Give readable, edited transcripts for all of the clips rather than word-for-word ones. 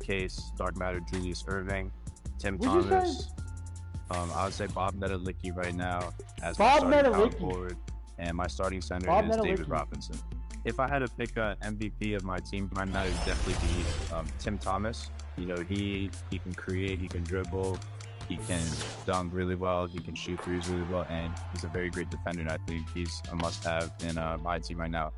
Case, Dark Matter, Julius Irving, Tim What'd you Thomas. say? I would say Bob Metalicki right now as my Bob starting power Metalicki. forward, and my starting center Bob is Metalicki. David Robinson. If I had to pick an MVP of my team right now, it would definitely be Tim Thomas. You know, he can create, he can dribble, he can dunk really well, he can shoot threes really well, and he's a very great defender, and I think he's a must-have in my team right now.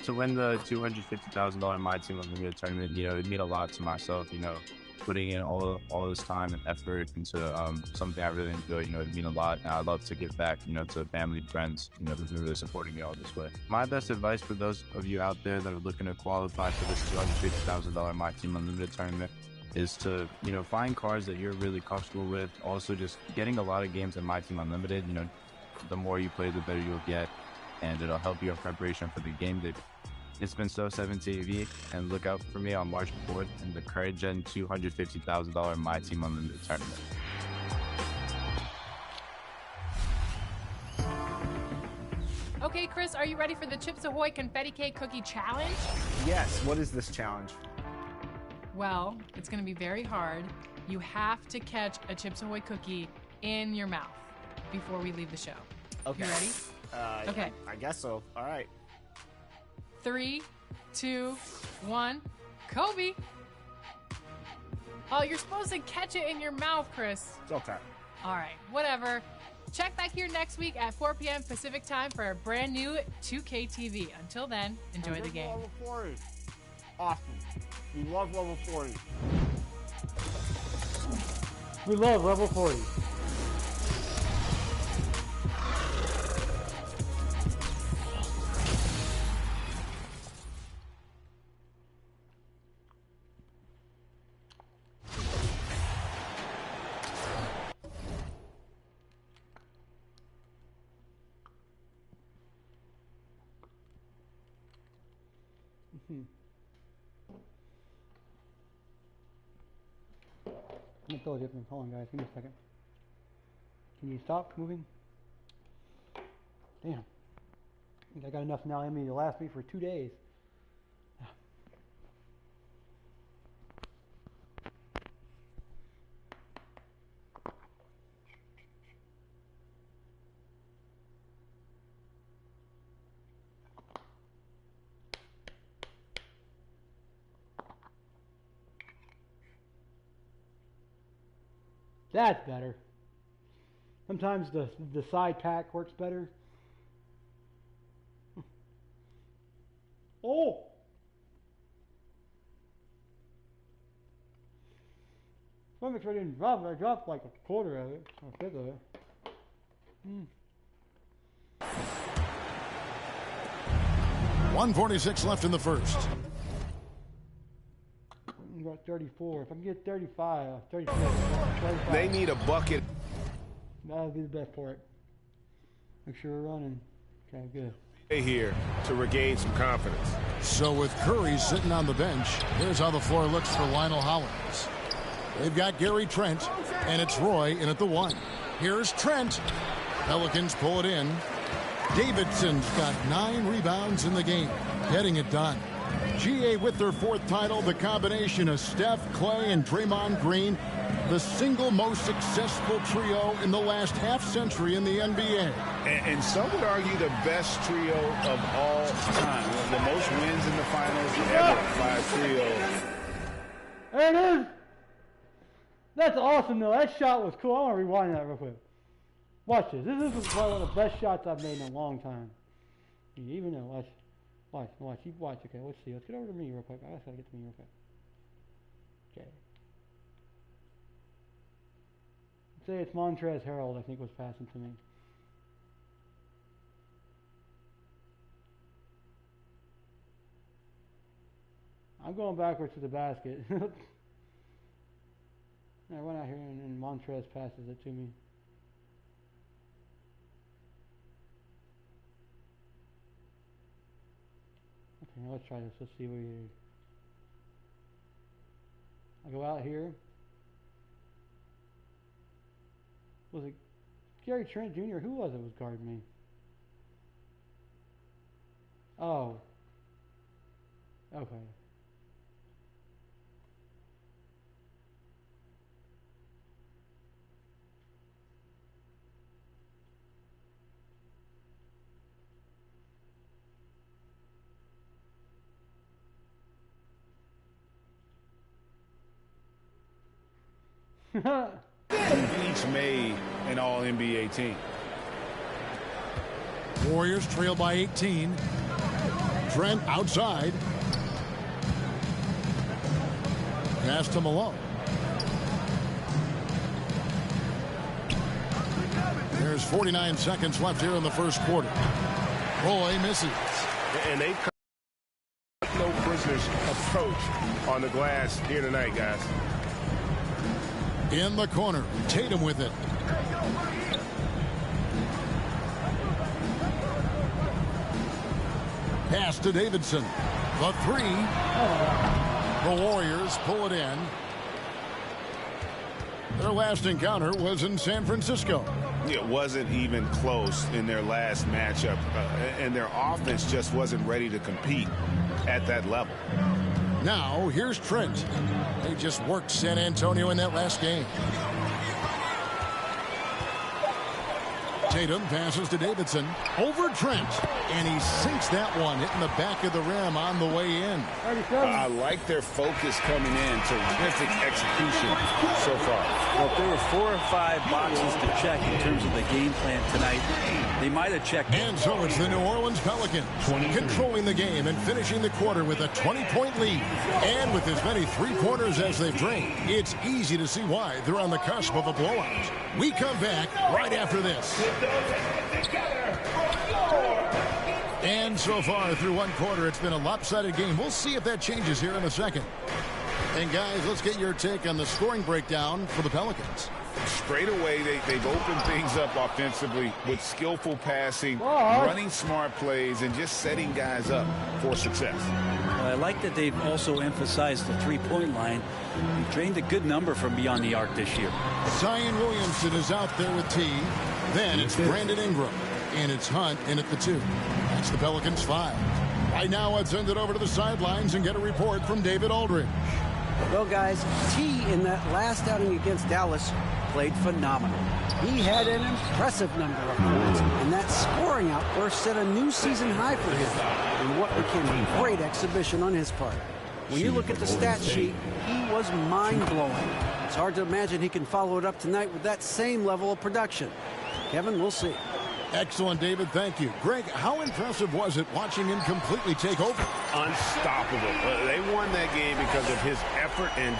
To win the $250,000 My Team Unlimited tournament, you know, it'd mean a lot to myself, you know, putting in all this time and effort into something I really enjoy, you know, it'd mean a lot. And I'd love to give back, you know, to family, friends, you know, who've been really supporting me all this way. My best advice for those of you out there that are looking to qualify for this $250,000 My Team Unlimited tournament is to, you know, find cards that you're really comfortable with. Also, just getting a lot of games in My Team Unlimited. You know, the more you play, the better you'll get, and it'll help you in preparation for the game day. It's been So7TV, and look out for me on March 4th in the Current Gen $250,000 My Team Unlimited tournament. Okay, Chris, are you ready for the Chips Ahoy Confetti Cake Cookie Challenge? Yes, what is this challenge? Well, it's going to be very hard. You have to catch a Chips Ahoy cookie in your mouth before we leave the show. Okay. You ready? Okay. I guess so. All right. 3, 2, 1, Kobe. Oh, you're supposed to catch it in your mouth, Chris. It's okay. All right, whatever. Check back here next week at 4 p.m. Pacific time for a brand new 2K TV. Until then, enjoy the game. Level 40. Awesome. We love level 40. We love level 40. I told you, hold on guys, give me a second. Can you stop moving? Damn. I think I got enough now in me to last me for 2 days. That's better. Sometimes the side pack works better. Oh! Let me make sure I didn't drop it. I dropped like a quarter of it, or a fifth of it. 1:46 left in the first. I got 34. If I can get 35, 36, 35. They need a bucket. That would be the best for it. Make sure we're running. Okay, good. Here to regain some confidence. So with Curry sitting on the bench, here's how the floor looks for Lionel Hollins. They've got Gary Trent, and it's Roy in at the 1. Here's Trent. Pelicans pull it in. Davidson's got 9 rebounds in the game, getting it done. GA with their 4th title, the combination of Steph, Clay, and Draymond Green, the single most successful trio in the last half-century in the NBA. And some would argue the best trio of all time. One of the most wins in the finals ever by a trio. There it is! That's awesome, though. That shot was cool. I want to rewind that real quick. Watch this. This is probably one of the best shots I've made in a long time. You even know. Watch. You watch. Okay, let's see. Let's get over to me real quick. I just gotta get to me real quick. Okay. Let's say it's Montrezl Harrell, I think, was passing to me. I'm going backwards to the basket. I went out here and Montrez passes it to me. Okay, now let's try this. Let's see where you. I go out here. Was it Gary Trent Jr.? Who was guarding me? Oh. Okay. Each made an All-NBA team. Warriors trail by 18. Trent outside. Pass to Malone. There's 49 seconds left here in the first quarter. Roy misses. And they cut no prisoners approach on the glass here tonight, guys. In the corner, Tatum with it. Pass to Davidson. The three. The Warriors pull it in. Their last encounter was in San Francisco. It wasn't even close in their last matchup, and their offense just wasn't ready to compete at that level. Now, here's Trent. They just worked San Antonio in that last game. Tatum passes to Davidson. Over Trent. And he sinks that one, hitting the back of the rim on the way in. I like their focus coming in. Terrific execution so far. Well, if there were 4 or 5 boxes to check in terms of the game plan tonight, they might have checked. And so it's the New Orleans Pelicans controlling the game and finishing the quarter with a 20-point lead. And with as many three-pointers as they've drained, it's easy to see why they're on the cusp of a blowout. We come back right after this. And so far through one quarter, it's been a lopsided game. We'll see if that changes here in a second. And guys, let's get your take on the scoring breakdown for the Pelicans. Straight away, they've opened things up offensively with skillful passing, running smart plays, and just setting guys up for success. Well, I like that they've also emphasized the three-point line. They've drained a good number from beyond the arc this year. Zion Williamson is out there with T. Then it's Brandon Ingram. And it's Hunt in at the 2. That's the Pelicans 5. Right now, let's send it over to the sidelines and get a report from David Aldridge. Well, guys, T in that last outing against Dallas played phenomenal. He had an impressive number of points, and that scoring outburst set a new season high for him in what became a great exhibition on his part. When you look at the stat sheet, he was mind-blowing. It's hard to imagine he can follow it up tonight with that same level of production. Kevin, we'll see. Excellent, David. Thank you. Greg, how impressive was it watching him completely take over? Unstoppable. They won that game because of his effort and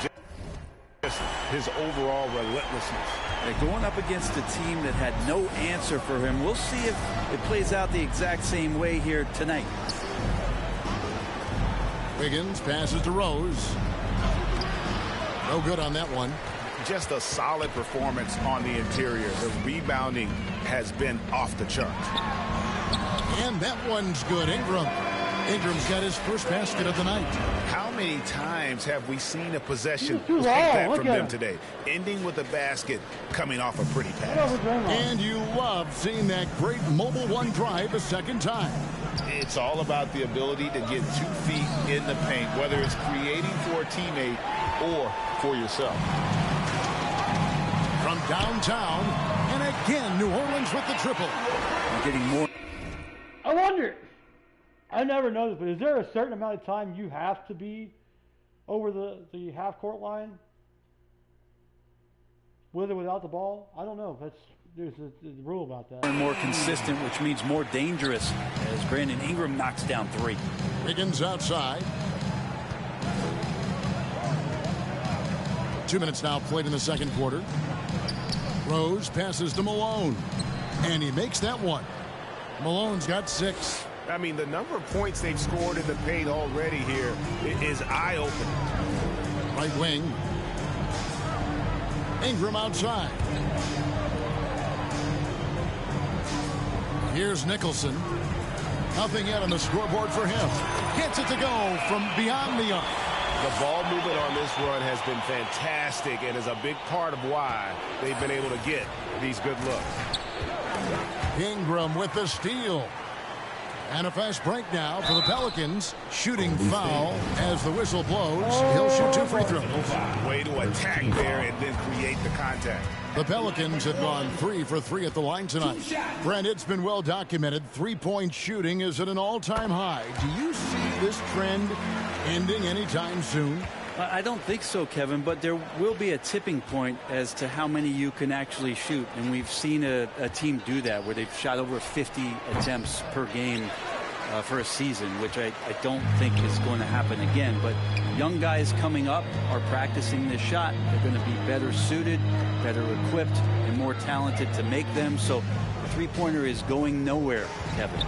just his overall relentlessness. They're going up against a team that had no answer for him. We'll see if it plays out the exact same way here tonight. Wiggins passes to Rose. No good on that one. Just a solid performance on the interior. The rebounding has been off the charts. And that one's good. Ingram's got his first basket of the night. How many times have we seen a possession like that from them today? Ending with a basket, coming off a pretty pass. And you love seeing that great mobile one drive a second time. It's all about the ability to get 2 feet in the paint, whether it's creating for a teammate or for yourself. From downtown, and again, New Orleans with the triple. Getting more. I wonder, I never noticed, but is there a certain amount of time you have to be over the half-court line? With or without the ball? I don't know. There's a rule about that. More consistent, which means more dangerous, as Brandon Ingram knocks down 3. Wiggins outside. 2 minutes now played in the second quarter. Rose passes to Malone, and he makes that one. Malone's got 6. I mean, the number of points they've scored in the paint already here is eye-opening. Right wing. Ingram outside. Here's Nicholson. Nothing yet on the scoreboard for him. Gets it to go from beyond the arc. The ball movement on this run has been fantastic and is a big part of why they've been able to get these good looks. Ingram with the steal. And a fast break now for the Pelicans. Shooting foul as the whistle blows. He'll shoot 2 free throws. Way to attack there and then create the contact. The Pelicans have gone 3 for 3 at the line tonight. Brent, it's been well documented. 3-point shooting is at an all-time high. Do you see this trend ending anytime soon? I don't think so, Kevin, but there will be a tipping point as to how many you can actually shoot. And we've seen a team do that where they've shot over 50 attempts per game for a season, which I don't think is going to happen again. But young guys coming up are practicing this shot. They're going to be better suited, better equipped, and more talented to make them. So the three-pointer is going nowhere, Kevin.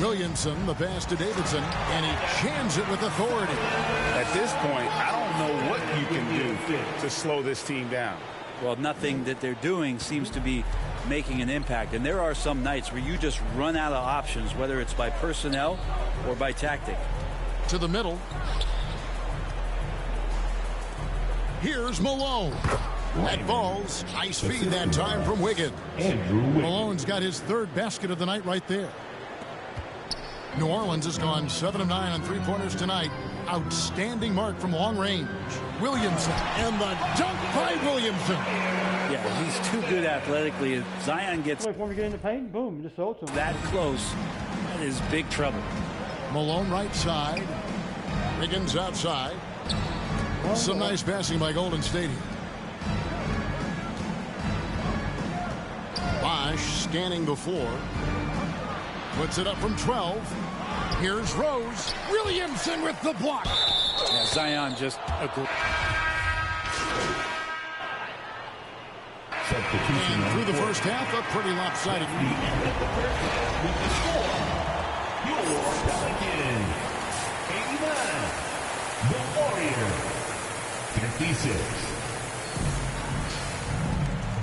Williamson, the pass to Davidson, and he jams it with authority. At this point, I don't know what you can do to slow this team down. Well, nothing that they're doing seems to be making an impact. And there are some nights where you just run out of options, whether it's by personnel or by tactic. To the middle. Here's Malone. That falls. Nice feed that time from Wiggins. Malone's got his 3rd basket of the night right there. New Orleans has gone 7 of 9 on 3-pointers tonight. Outstanding mark from long range. Williamson, and the dunk by Williamson. Yeah, he's too good athletically. If Zion gets When we get in the paint, boom, just holds him. that close, that is big trouble. Malone right side. Wiggins outside. Some nice passing by Golden State here. Bosh scanning the floor. Puts it up from 12. Here's Rose. Williamson with the block. Yeah, Zion just And through the first half, a pretty lopsided. Your Pelicans, 89. The Warriors, 56.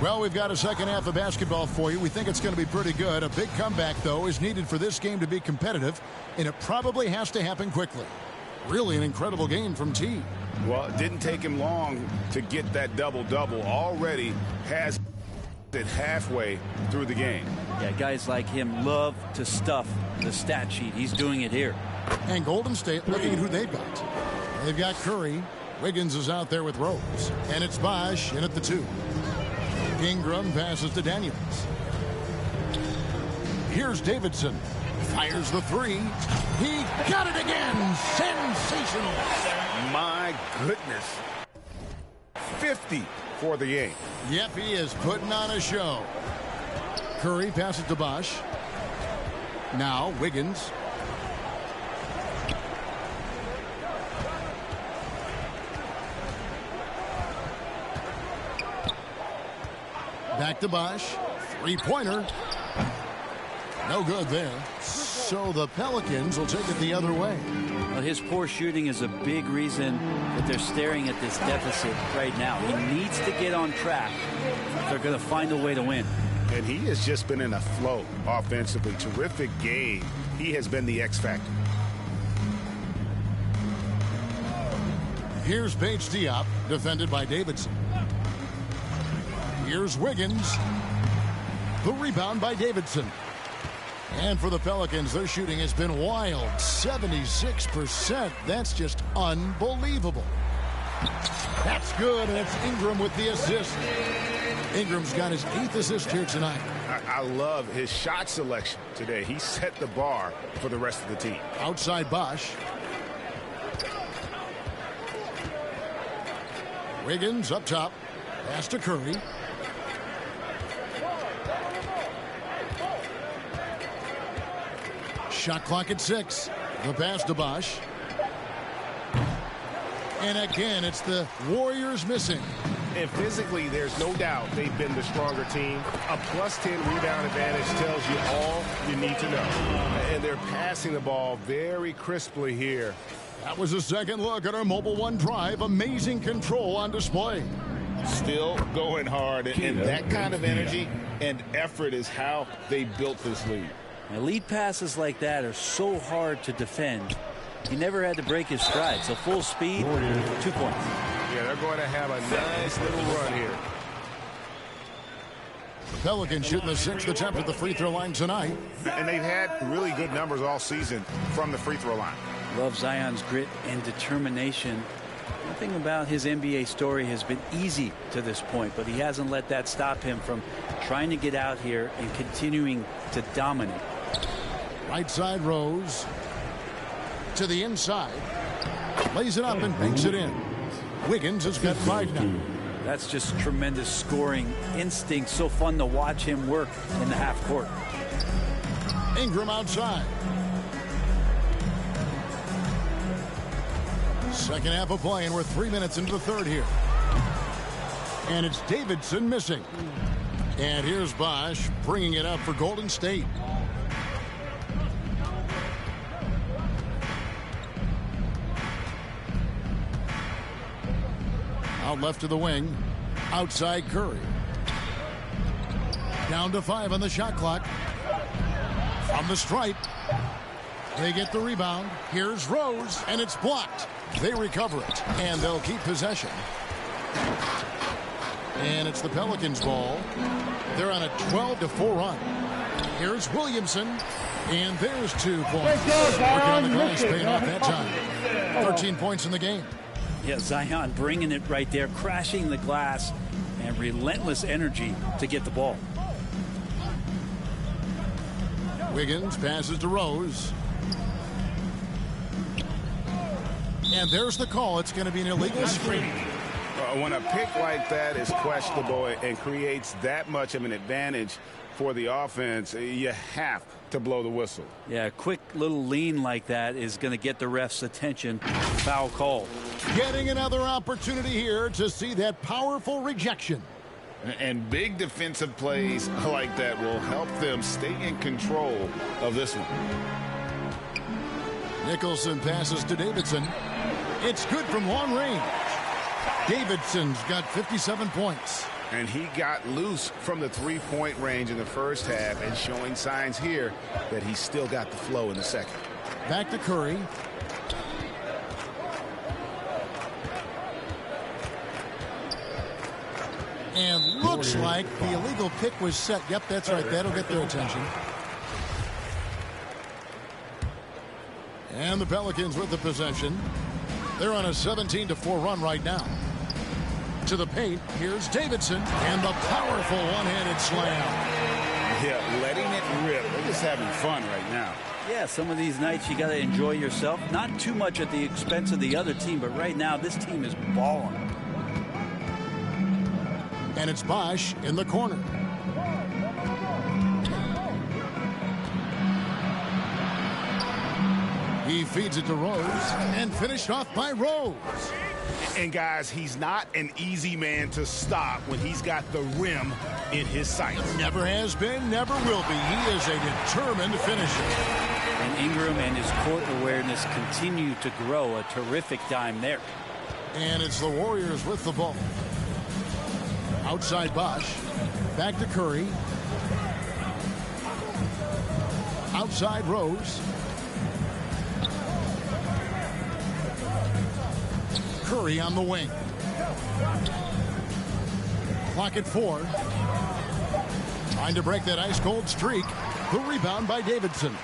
Well, we've got a second half of basketball for you. We think it's going to be pretty good. A big comeback, though, is needed for this game to be competitive, and it probably has to happen quickly. Really an incredible game from T. Well, it didn't take him long to get that double-double. Already has it halfway through the game. Yeah, guys like him love to stuff the stat sheet. He's doing it here. And Golden State looking at who they've got. They've got Curry. Wiggins is out there with Rose. And it's Bosh in at the 2. Ingram passes to Daniels. Here's Davidson. Fires the 3. He got it again. Sensational. My goodness. 50 for the game. Yep, he is putting on a show. Curry passes to Bosh. Now Wiggins. Back to Bosh. 3-pointer. No good there. So the Pelicans will take it the other way. Well, his poor shooting is a big reason that they're staring at this deficit right now. He needs to get on track if they're going to find a way to win. And he has just been in a flow offensively. Terrific game. He has been the X factor. Here's Paige Diop, defended by Davidson. Here's Wiggins. The rebound by Davidson. And for the Pelicans, their shooting has been wild. 76%. That's just unbelievable. That's good, and it's Ingram with the assist. Ingram's got his 8th assist here tonight. I love his shot selection today. He set the bar for the rest of the team. Outside Bosh. Wiggins up top. Pass to Curry. Shot clock at 6. The pass to Bosh. And again, it's the Warriors missing. And physically, there's no doubt they've been the stronger team. A +10 rebound advantage tells you all you need to know. And they're passing the ball very crisply here. That was a second look at our Mobile One Drive. Amazing control on display. Still going hard. And that kind of energy and effort is how they built this lead. Now, lead passes like that are so hard to defend. He never had to break his stride. So full speed, 2 points. Yeah, they're going to have a nice little run here. Pelicans shooting the 6th attempt at the free throw line tonight. And they've had really good numbers all season from the free throw line. Love Zion's grit and determination. Nothing about his NBA story has been easy to this point, but he hasn't let that stop him from trying to get out here and continuing to dominate. Right side Rose to the inside. Lays it up and banks it in. Wiggins has got 5 now. That's just tremendous scoring instinct. So fun to watch him work in the half court. Ingram outside. Second half of play, and we're 3 minutes into the third here. And it's Davidson missing. And here's Bosch bringing it up for Golden State. Out left to the wing. Outside Curry. Down to 5 on the shot clock. From the stripe. They get the rebound. Here's Rose, and it's blocked. They recover it, and they'll keep possession. And it's the Pelicans' ball. They're on a 12-4 run. Here's Williamson, and there's 2 points. Working on the glass, paying off that time. 13 points in the game. Yeah, Zion bringing it right there, crashing the glass, and relentless energy to get the ball. Wiggins passes to Rose. And there's the call. It's going to be an illegal screen. When a pick like that is questionable and creates that much of an advantage for the offense, you have to blow the whistle. Yeah, a quick little lean like that is going to get the ref's attention. Foul call. Getting another opportunity here to see that powerful rejection. And big defensive plays like that will help them stay in control of this one. Nicholson passes to Davidson. It's good from long range. Davidson's got 57 points. And he got loose from the three-point range in the first half and showing signs here that he's still got the flow in the second. Back to Curry. And looks like the illegal pick was set. Yep, that's right. That'll get their attention. And the Pelicans with the possession. They're on a 17-4 run right now. To the paint, here's Davidson, and the powerful one-handed slam. Yeah, letting it rip. They're just having fun right now. Yeah, some of these nights you got to enjoy yourself. Not too much at the expense of the other team, but right now this team is balling. And it's Bosch in the corner. He feeds it to Rose, and finished off by Rose. And guys, he's not an easy man to stop when he's got the rim in his sights. Never has been, never will be. He is a determined finisher. And Ingram and his court awareness continue to grow. A terrific time there. And it's the Warriors with the ball. Outside Bosch. Back to Curry. Outside Rose. Curry on the wing. Clock at 4. Trying to break that ice-cold streak. The rebound by Davidson.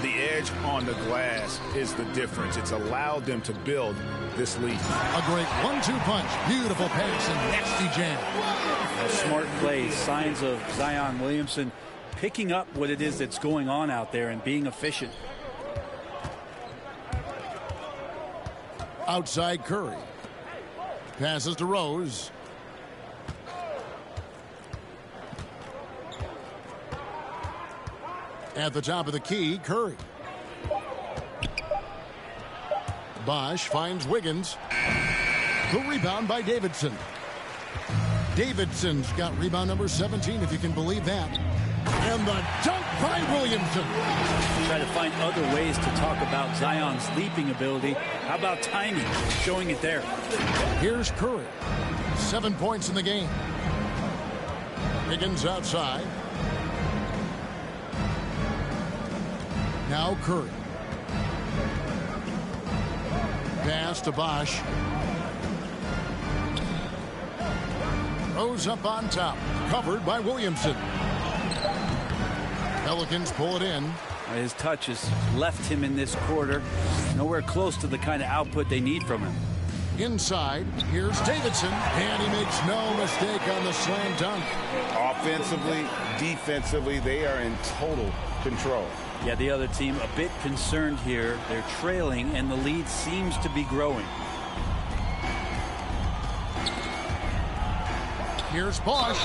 The edge on the glass is the difference. It's allowed them to build this lead. A great 1-2 punch. Beautiful pass and nasty jam. A smart play. Signs of Zion Williamson picking up what it is that's going on out there and being efficient. Outside Curry. Passes to Rose. At the top of the key, Curry. Bosch finds Wiggins. The rebound by Davidson. Davidson's got rebound number 17, if you can believe that. And the dunk by Williamson. Try to find other ways to talk about Zion's leaping ability. How about timing? Showing it there. Here's Curry. 7 points in the game. Wiggins outside. Now Curry. Pass to Bosch. Rose up on top. Covered by Williamson. Pelicans pull it in. His touch has left him in this quarter. Nowhere close to the kind of output they need from him. Inside, here's Davidson, and he makes no mistake on the slam dunk. Offensively, defensively, they are in total control. Yeah, the other team a bit concerned here. They're trailing, and the lead seems to be growing. Here's Bosch,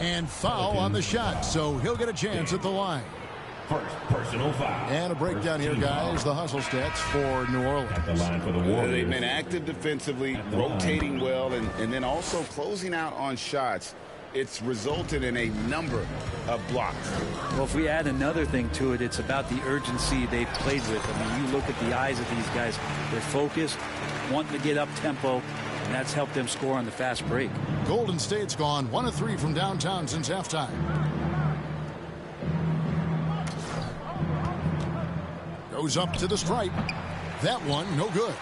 and foul on the shot, so he'll get a chance at the line. First personal foul. And a breakdown here, guys. The hustle stats for New Orleans. At the line for the Warriors. They've been active defensively, rotating well, and then also closing out on shots. It's resulted in a number of blocks. Well, if we add another thing to it, it's about the urgency they've played with. I mean, you look at the eyes of these guys. They're focused, wanting to get up tempo, and that's helped them score on the fast break. Golden State's gone 1 of 3 from downtown since halftime. Goes up to the stripe. That one, no good.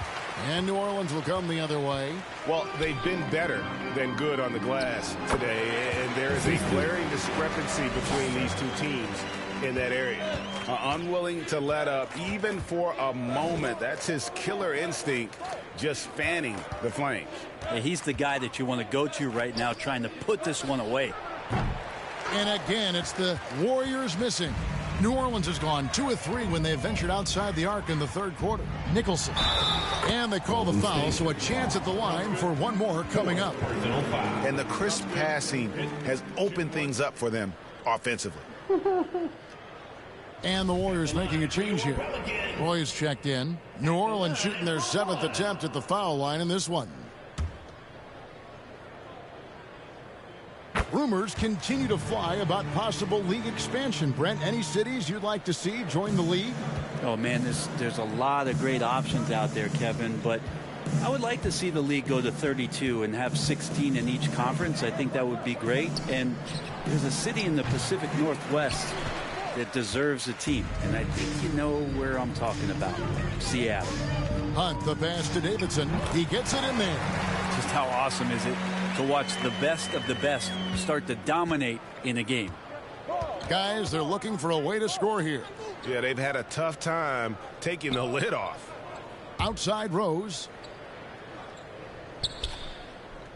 And New Orleans will come the other way. Well, they've been better than good on the glass today, and there is a glaring discrepancy between these two teams in that area. Unwilling to let up even for a moment. That's his killer instinct, just fanning the flames. Yeah, he's the guy that you want to go to right now, trying to put this one away. And again, it's the Warriors missing. New Orleans has gone 2 of 3 when they ventured outside the arc in the third quarter. Nicholson. And they call the foul, so a chance at the line for one more coming up. And the crisp passing has opened things up for them offensively. And the Warriors making a change here. Roy's checked in. New Orleans shooting their 7th attempt at the foul line in this one. Rumors continue to fly about possible league expansion. Brent, any cities you'd like to see join the league? Oh, man, there's a lot of great options out there, Kevin, but I would like to see the league go to 32 and have 16 in each conference. I think that would be great. And there's a city in the Pacific Northwest that deserves a team, and I think you know where I'm talking about. Seattle. Hunt the pass to Davidson. He gets it in there. Just how awesome is it to watch the best of the best start to dominate in a game? Guys, they're looking for a way to score here. Yeah, they've had a tough time taking the lid off. Outside Rose.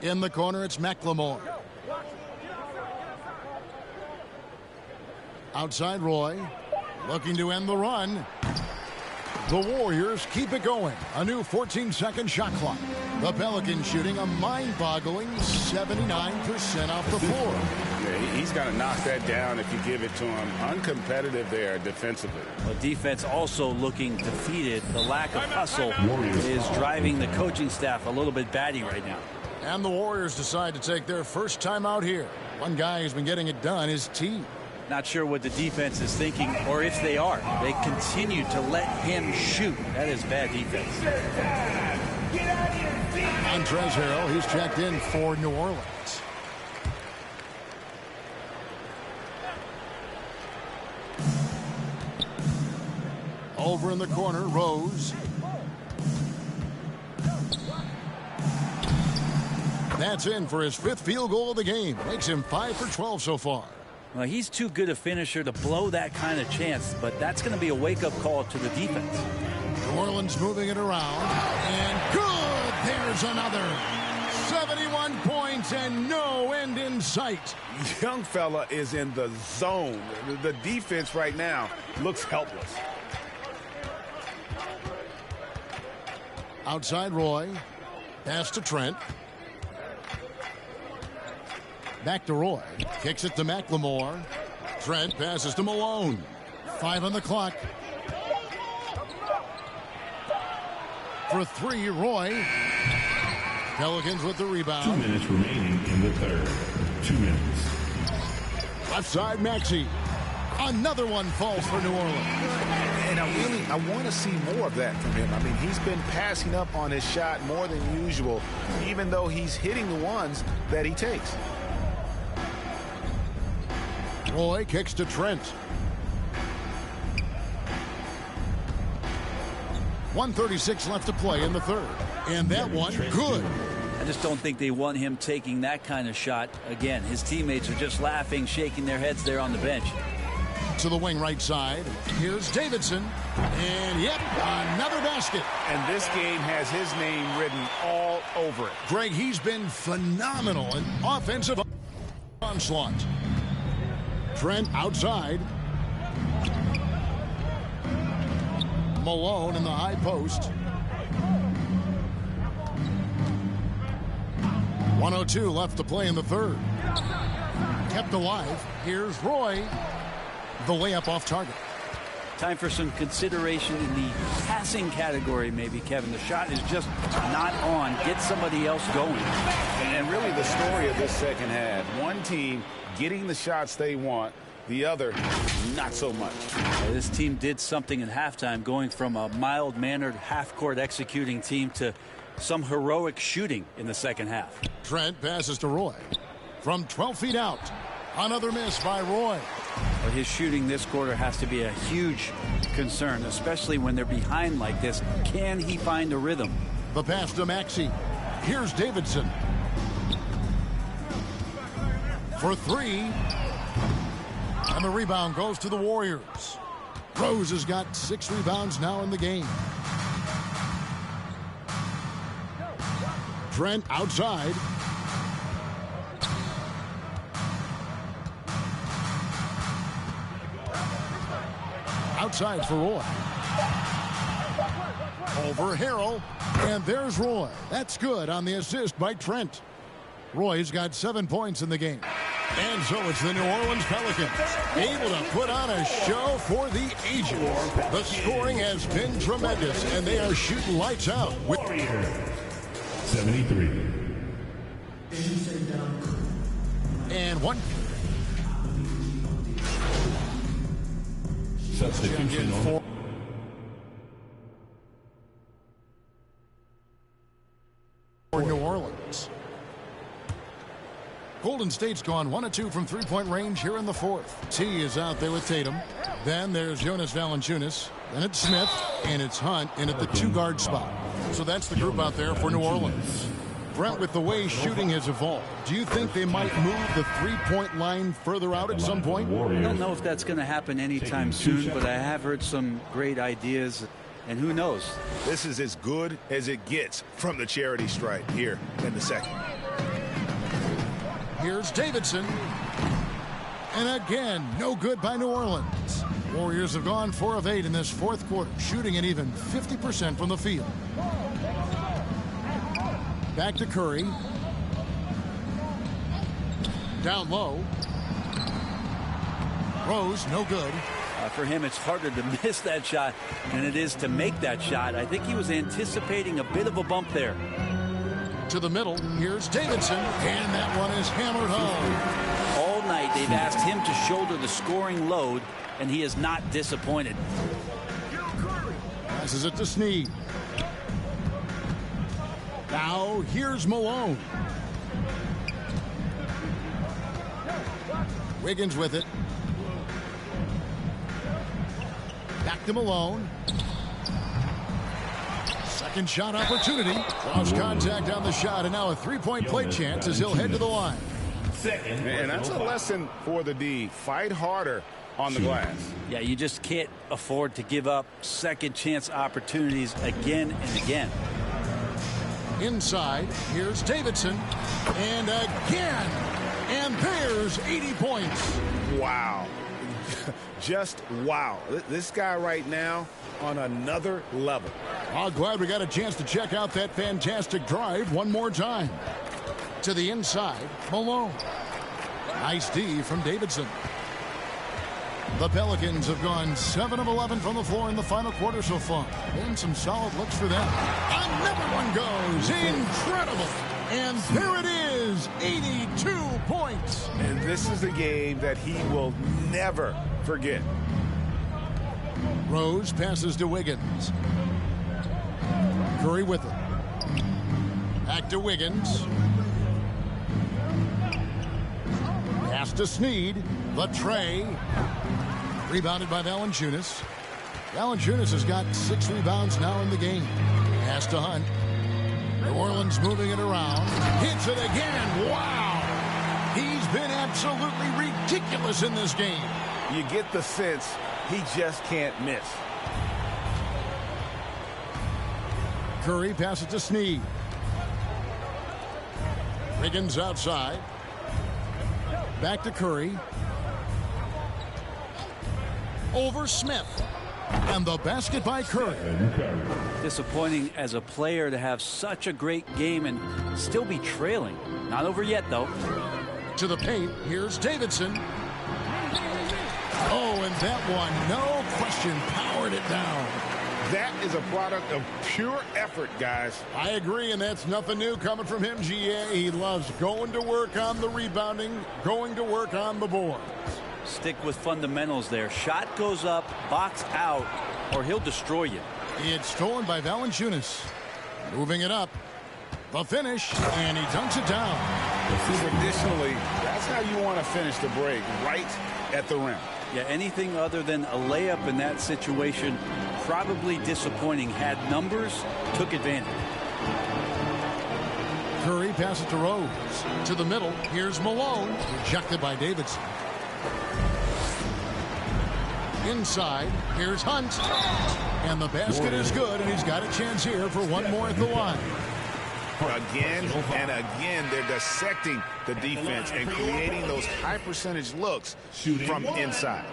In the corner, it's McLemore. Outside Roy. Looking to end the run. The Warriors keep it going. A new 14-second shot clock. The Pelicans shooting a mind-boggling 79% off the floor. Yeah, he's got to knock that down if you give it to him. Uncompetitive there defensively. Well, defense also looking defeated. The lack of hustle is driving the coaching staff a little bit batty right now. And the Warriors decide to take their first time out here. One guy who's been getting it done is T. Not sure what the defense is thinking, or if they are. They continue to let him shoot. That is bad defense. Montrezl Harrell, he's checked in for New Orleans. Over in the corner, Rose. That's in for his 5th field goal of the game. Makes him 5 for 12 so far. Well, he's too good a finisher to blow that kind of chance, but that's going to be a wake-up call to the defense. New Orleans moving it around, and good! There's another. 71 points and no end in sight. Young fella is in the zone. The defense right now looks helpless. Outside Roy. Pass to Trent. Back to Roy. Kicks it to McLemore. Trent passes to Malone. 5 on the clock. For 3, Roy. Pelicans with the rebound. 2 minutes remaining in the third. 2 minutes. Left side, Maxey. Another one falls for New Orleans. And I want to see more of that from him. I mean, he's been passing up on his shot more than usual, even though he's hitting the ones that he takes. Roy kicks to Trent. 1:36 left to play in the third. And that one, good. I just don't think they want him taking that kind of shot again. His teammates are just laughing, shaking their heads there on the bench. To the wing right side. Here's Davidson. And yep, another basket. And this game has his name written all over it. Greg, he's been phenomenal in offensive onslaught. Trent outside. Malone in the high post. 1:02 left to play in the third. Kept alive. Here's Roy. The layup off target. Time for some consideration in the passing category, maybe, Kevin. The shot is just not on. Get somebody else going. And really the story of this second half. One team getting the shots they want, the other not so much. This team did something in halftime, going from a mild-mannered half-court executing team to some heroic shooting in the second half. Trent passes to Roy. From 12 feet out. Another miss by Roy. Well, his shooting this quarter has to be a huge concern, especially when they're behind like this. Can he find a rhythm? The pass to Maxey. Here's Davidson. For three. And the rebound goes to the Warriors. Rose has got 6 rebounds now in the game. Trent outside. Outside for Roy. Over Harrell. And there's Roy. That's good on the assist by Trent. Roy's got 7 points in the game. And so it's the New Orleans Pelicans able to put on a show for the ages. The scoring has been tremendous, and they are shooting lights out. With 73. And one. Substitution on. For New Orleans. Golden State's gone 1-2 from three-point range here in the fourth. T is out there with Tatum. Then there's Jonas Valanciunas. Then it's Smith. And it's Hunt in at the 2-guard spot. So that's the group out there for New Orleans. Brent, with the way shooting has evolved, do you think they might move the three-point line further out at some point? I don't know if that's going to happen anytime soon, but I have heard some great ideas. And who knows? This is as good as it gets from the charity stripe here in the second. Here's Davidson. And again, no good by New Orleans. Warriors have gone 4 of 8 in this fourth quarter, shooting at even 50% from the field. Back to Curry. Down low. Rose, no good. For him, it's harder to miss that shot than it is to make that shot. I think he was anticipating a bit of a bump there. To the middle, here's Davidson, and that one is hammered home. All night, they've asked him to shoulder the scoring load, and he is not disappointed. Passes it to Snead. Now, here's Malone. Wiggins with it. Back to Malone. Second shot opportunity. Lost contact on the shot, and now a three-point play chance as he'll head to the line. And that's a lesson for the D. Fight harder on the glass. Yeah, you just can't afford to give up second chance opportunities again and again. Inside, here's Davidson. And again. And there's 80 points. Wow. Just wow. This guy right now on another level. I'm glad we got a chance to check out that fantastic drive one more time. To the inside, Malone. Nice D from Davidson. The Pelicans have gone 7 of 11 from the floor in the final quarter so far. And some solid looks for them. Another one goes. Incredible. And there it is. 82 points. And this is a game that he will never forget. Rose passes to Wiggins. Curry with it. Back to Wiggins. Pass to Snead. The tray. Rebounded by Valanciunas. Valanciunas has got 6 rebounds now in the game. Pass to Hunt. New Orleans moving it around. Hits it again. Wow. He's been absolutely ridiculous in this game. You get the sense he just can't miss. Curry passes to Snead. Wiggins outside. Back to Curry. Over Smith. And the basket by Curry. Disappointing as a player to have such a great game and still be trailing. Not over yet, though. To the paint. Here's Davidson. Oh, and that one, no question, powered it down. That is a product of pure effort, guys. I agree, and that's nothing new coming from him, GA. He loves going to work on the rebounding, going to work on the board. Stick with fundamentals there. Shot goes up, box out, or he'll destroy you. It's stolen by Valanciunas. Moving it up. The finish, and he dunks it down. Traditionally, that's how you want to finish the break, right at the rim. Yeah, anything other than a layup in that situation, probably disappointing. Had numbers, took advantage. Curry passes to Rose. To the middle, here's Malone. Rejected by Davidson. Inside, here's Hunt. And the basket is good, and he's got a chance here for one more at the line. Again and again, they're dissecting the defense and creating those high percentage looks from inside.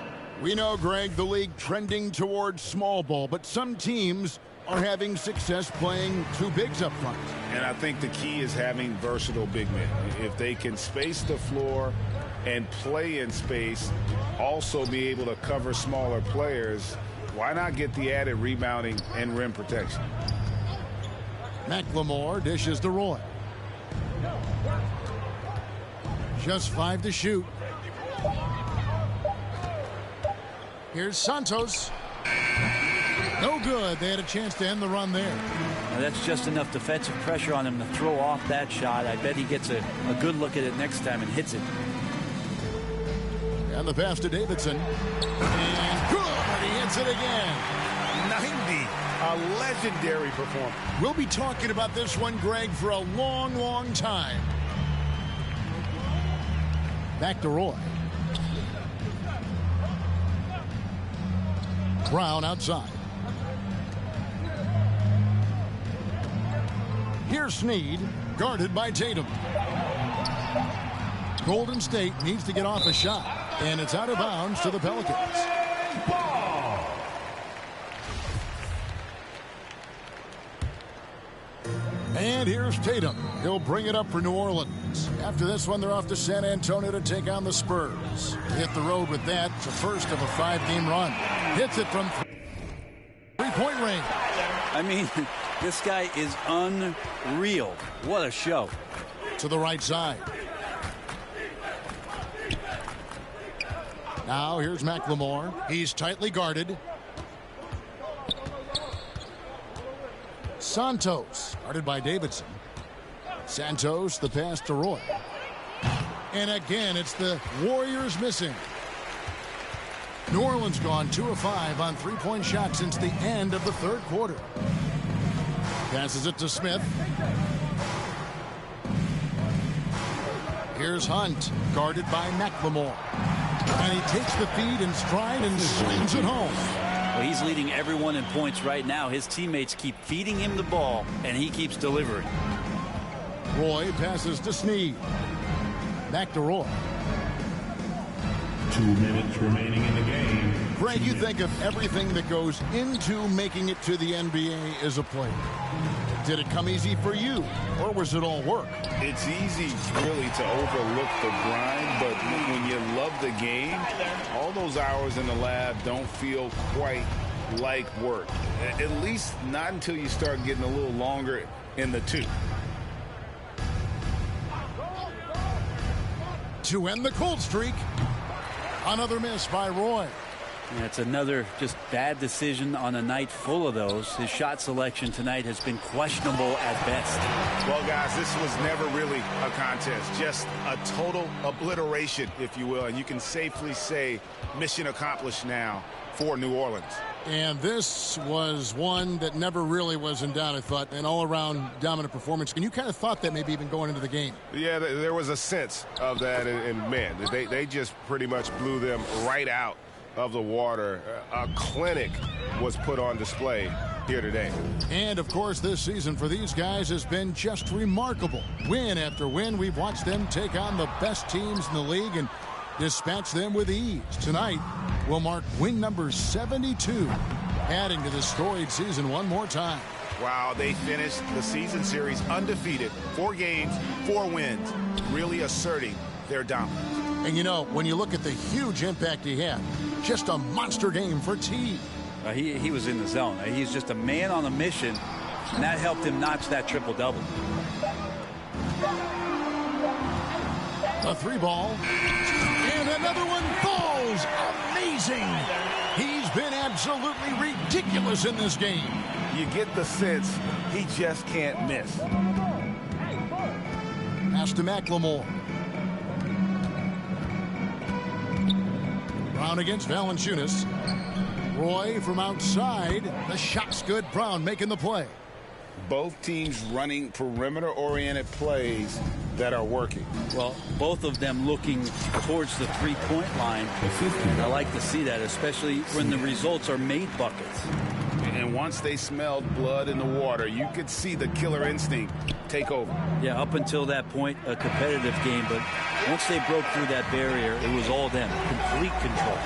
We know, Greg, the league trending towards small ball, but some teams are having success playing two bigs up front. And I think the key is having versatile big men. If they can space the floor and play in space, also be able to cover smaller players, why not get the added rebounding and rim protection? McLemore dishes to Roy. Just 5 to shoot. Here's Santos. No good. They had a chance to end the run there. Now that's just enough defensive pressure on him to throw off that shot. I bet he gets a good look at it next time and hits it. And the pass to Davidson. And good. He hits it again. 90. A legendary performance. We'll be talking about this one, Greg, for a long, long time. Back to Roy. Brown outside. Here's Snead, guarded by Tatum. Golden State needs to get off a shot, and it's out of bounds to the Pelicans. And here's Tatum. He'll bring it up for New Orleans. After this one, they're off to San Antonio to take on the Spurs. Hit the road with that. It's the first of a 5-game run. Hits it from three-point range. I mean, this guy is unreal. What a show. To the right side. Now here's McLemore. He's tightly guarded. Santos, guarded by Davidson. Santos, the pass to Roy. And again, it's the Warriors missing. New Orleans gone 2 of 5 on three-point shots since the end of the third quarter. Passes it to Smith. Here's Hunt, guarded by McLemore. And he takes the feed in stride and slings it home. Well, he's leading everyone in points right now. His teammates keep feeding him the ball, and he keeps delivering. Roy passes to Snead. Back to Roy. 2 minutes remaining in the game. Greg, you think of everything that goes into making it to the NBA as a player. Did it come easy for you, or was it all work? It's easy, really, to overlook the grind, but when you love the game, all those hours in the lab don't feel quite like work. At least not until you start getting a little longer in the tooth. To end the cold streak, another miss by Roy. Yeah, it's another just bad decision on a night full of those. His shot selection tonight has been questionable at best. Well, guys, this was never really a contest, just a total obliteration, if you will. And you can safely say mission accomplished now for New Orleans. And this was one that never really was in doubt, I thought, an all-around dominant performance. And you kind of thought that maybe even going into the game. Yeah, there was a sense of that, and man, they just pretty much blew them right out of the water. A clinic was put on display here today. And, of course, this season for these guys has been just remarkable. Win after win, we've watched them take on the best teams in the league and dispatch them with ease. Tonight will mark win number 72, adding to the storied season one more time. Wow, they finished the season series undefeated. 4 games, 4 wins, really asserting their dominance. And, you know, when you look at the huge impact he had, just a monster game for T. He was in the zone. He's just a man on a mission, and that helped him notch that triple-double. A 3-ball. And another one falls. Amazing. He's been absolutely ridiculous in this game. You get the sense he just can't miss. Pass to McLemore. Brown against Valanciunas. Roy from outside. The shot's good. Brown making the play. Both teams running perimeter-oriented plays that are working. Well, both of them looking towards the three-point line. I like to see that, especially when the results are made buckets. And once they smelled blood in the water, you could see the killer instinct take over. Yeah, up until that point, a competitive game, but once they broke through that barrier, it was all them. Complete control.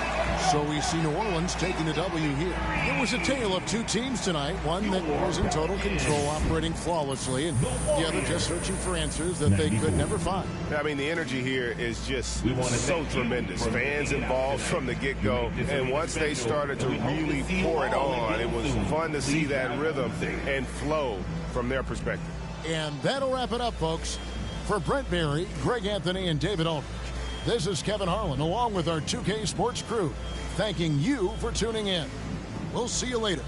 So we see New Orleans taking the W here. It was a tale of two teams tonight. One that was in total control, operating flawlessly, and the other just searching for answers that they could never find. I mean, the energy here is just so tremendous. Fans involved from the get-go, and once they started to really pour it on, it was fun to see that rhythm and flow from their perspective. And that'll wrap it up, folks. For Brent Berry, Greg Anthony, and David Aldridge, this is Kevin Harlan, along with our 2K Sports crew, thanking you for tuning in. We'll see you later.